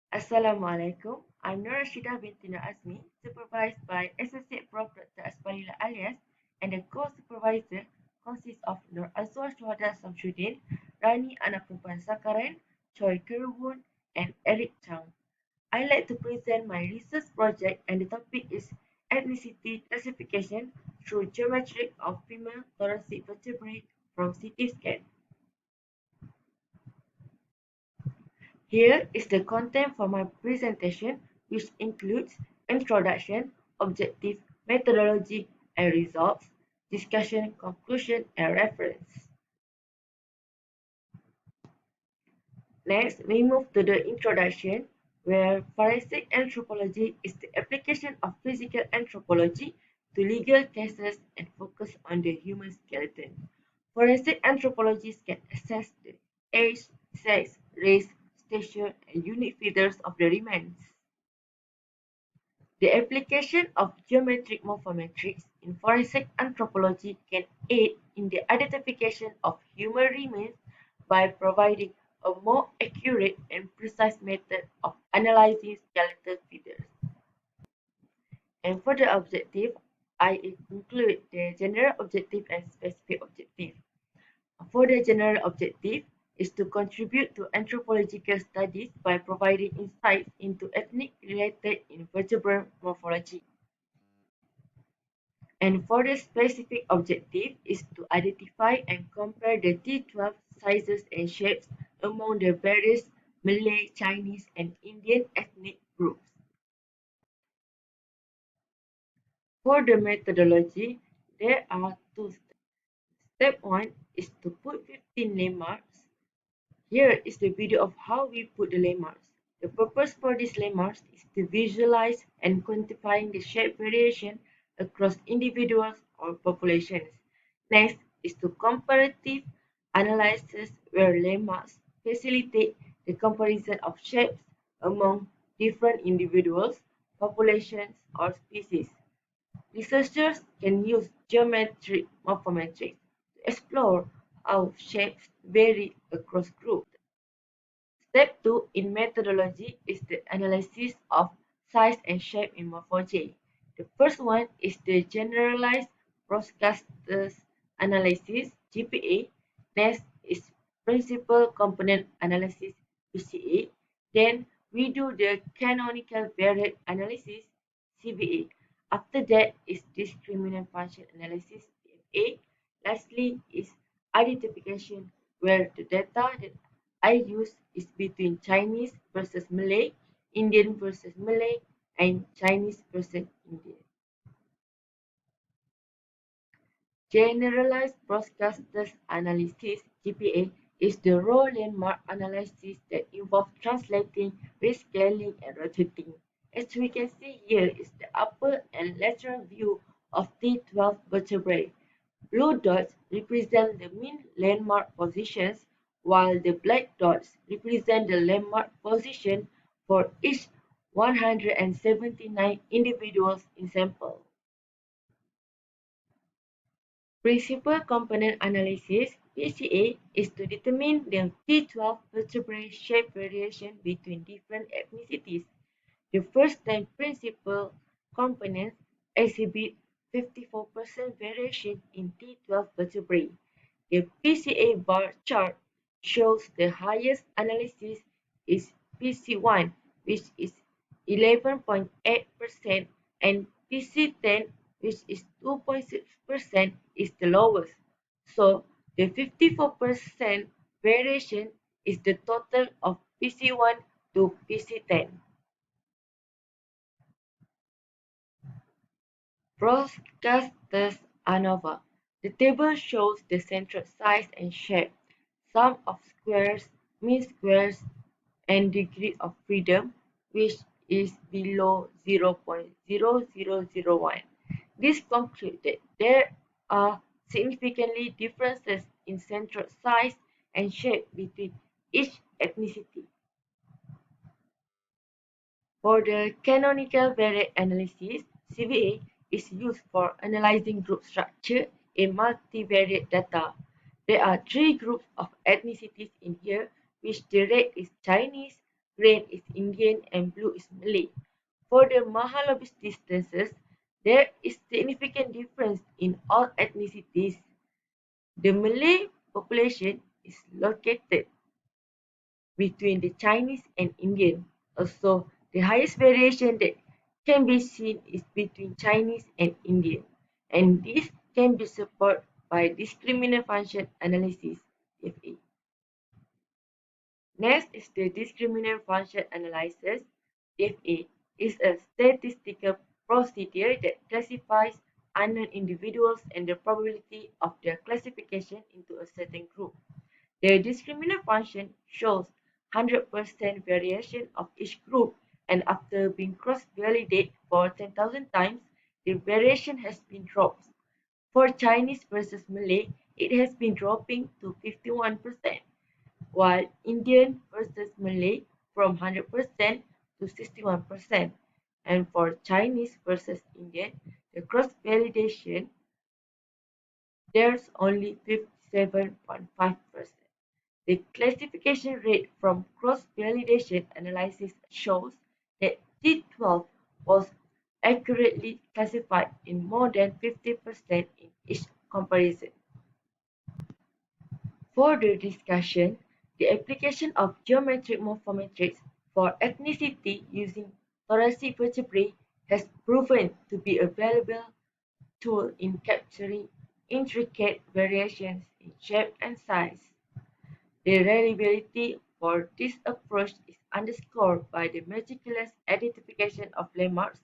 Assalamualaikum. I'm RASYIDAH binti AZMI, supervised by Associate Procrustes alias, and the co-supervisor consists of Nur Azwar Syuhada Samsudin, Rani Anak Perempuan Sakaran, Choi Kerwun, and Eric Chang. I like to present my research project, and the topic is ethnicity classification through geometry of female thoracic vertebrae from CT scan. Here is the content for my presentation, which includes introduction, objective, methodology, and results, discussion, conclusion, and reference. Next, we move to the introduction, where forensic anthropology is the application of physical anthropology to legal cases and focus on the human skeleton. Forensic anthropologists can assess the age, sex, race, stature, and unique features of the remains. The application of geometric morphometrics in forensic anthropology can aid in the identification of human remains by providing a more accurate and precise method of analyzing skeletal features. And for the objective, I include the general objective and specific objective. For the general objective is to contribute to anthropological studies by providing insights into ethnic-related invertebrate morphology. And for the specific objective is to identify and compare the T12 sizes and shapes among the various Malay, Chinese, and Indian ethnic groups. For the methodology, there are two steps. Step 1 is to put 15 landmarks. Here is the video of how we put the landmarks. The purpose for these landmarks is to visualize and quantifying the shape variation across individuals or populations. Next is to comparative analysis, where landmarks facilitate the comparison of shapes among different individuals, populations, or species. Researchers can use geometric morphometrics to explore how shapes vary across groups. Step 2 in methodology is the analysis of size and shape in MorphoJ. The first one is the generalized Procrustes analysis (GPA). Next is principal component analysis (PCA). Then we do the canonical variate analysis (CVA). After that is discriminant function analysis (DFA). Lastly is identification, where the data that I use is between Chinese versus Malay, Indian versus Malay, and Chinese versus Indian. Generalized Procrustes analysis (GPA) is the raw landmark analysis that involves translating, rescaling, and rotating. As we can see here is the upper and lateral view of T12 vertebrae. Blue dots represent the mean landmark positions, while the black dots represent the landmark position for each 179 individuals in sample. Principal component analysis (PCA) is to determine the T12 vertebrae shape variation between different ethnicities. The first 10 principal components exhibit 54% variation in T12 vertebrae. The PCA bar chart shows the highest analysis is PC1, which is 11.8%, and PC10, which is 2.6%, is the lowest. So the 54% variation is the total of PC1 to PC10. Procrustes ANOVA. The table shows the centroid size and shape, sum of squares, mean squares, and degree of freedom, which is below 0.0001. This concludes that there are significantly differences in centroid size and shape between each ethnicity. For the canonical variate analysis, CVA is used for analyzing group structure in multivariate data. There are three groups of ethnicities in here, which the red is Chinese, green is Indian, and blue is Malay. For the Mahalanobis distances, there is significant difference in all ethnicities. The Malay population is located between the Chinese and Indian. Also, the highest variation that can be seen is between Chinese and Indian, and this can be supported by discriminant function analysis (DFA). Next is the discriminant function analysis (DFA) is a statistical procedure that classifies unknown individuals and the probability of their classification into a certain group. The discriminant function shows 100% variation of each group, and after being cross-validated for 10,000 times, the variation has been dropped. For Chinese versus Malay, it has been dropping to 51%, while Indian versus Malay from 100% to 61%. And for Chinese versus Indian, the cross-validation, there's only 57.5%. The classification rate from cross-validation analysis shows that T12 was accurately classified in more than 50% in each comparison. For the discussion, the application of geometric morphometrics for ethnicity using thoracic vertebrae has proven to be a valuable tool in capturing intricate variations in shape and size. The reliability for this approach is underscored by the meticulous identification of landmarks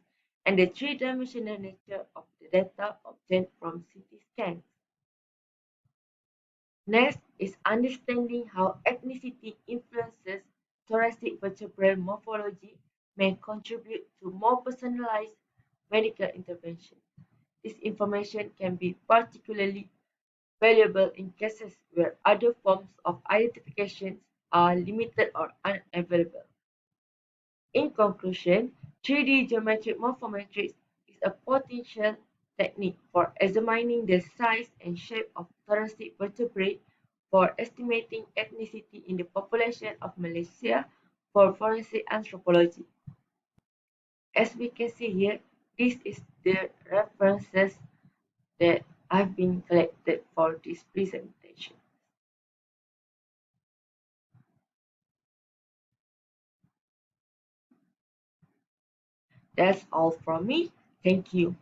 and the three-dimensional nature of the data obtained from CT scans. Next is understanding how ethnicity influences thoracic vertebral morphology may contribute to more personalized medical intervention. This information can be particularly valuable in cases where other forms of identification are limited or unavailable. In conclusion, 3D geometric morphometrics is a potential technique for examining the size and shape of thoracic vertebrae for estimating ethnicity in the population of Malaysia for forensic anthropology. As we can see here, this is the references that I've been collected for this presentation. That's all from me. Thank you.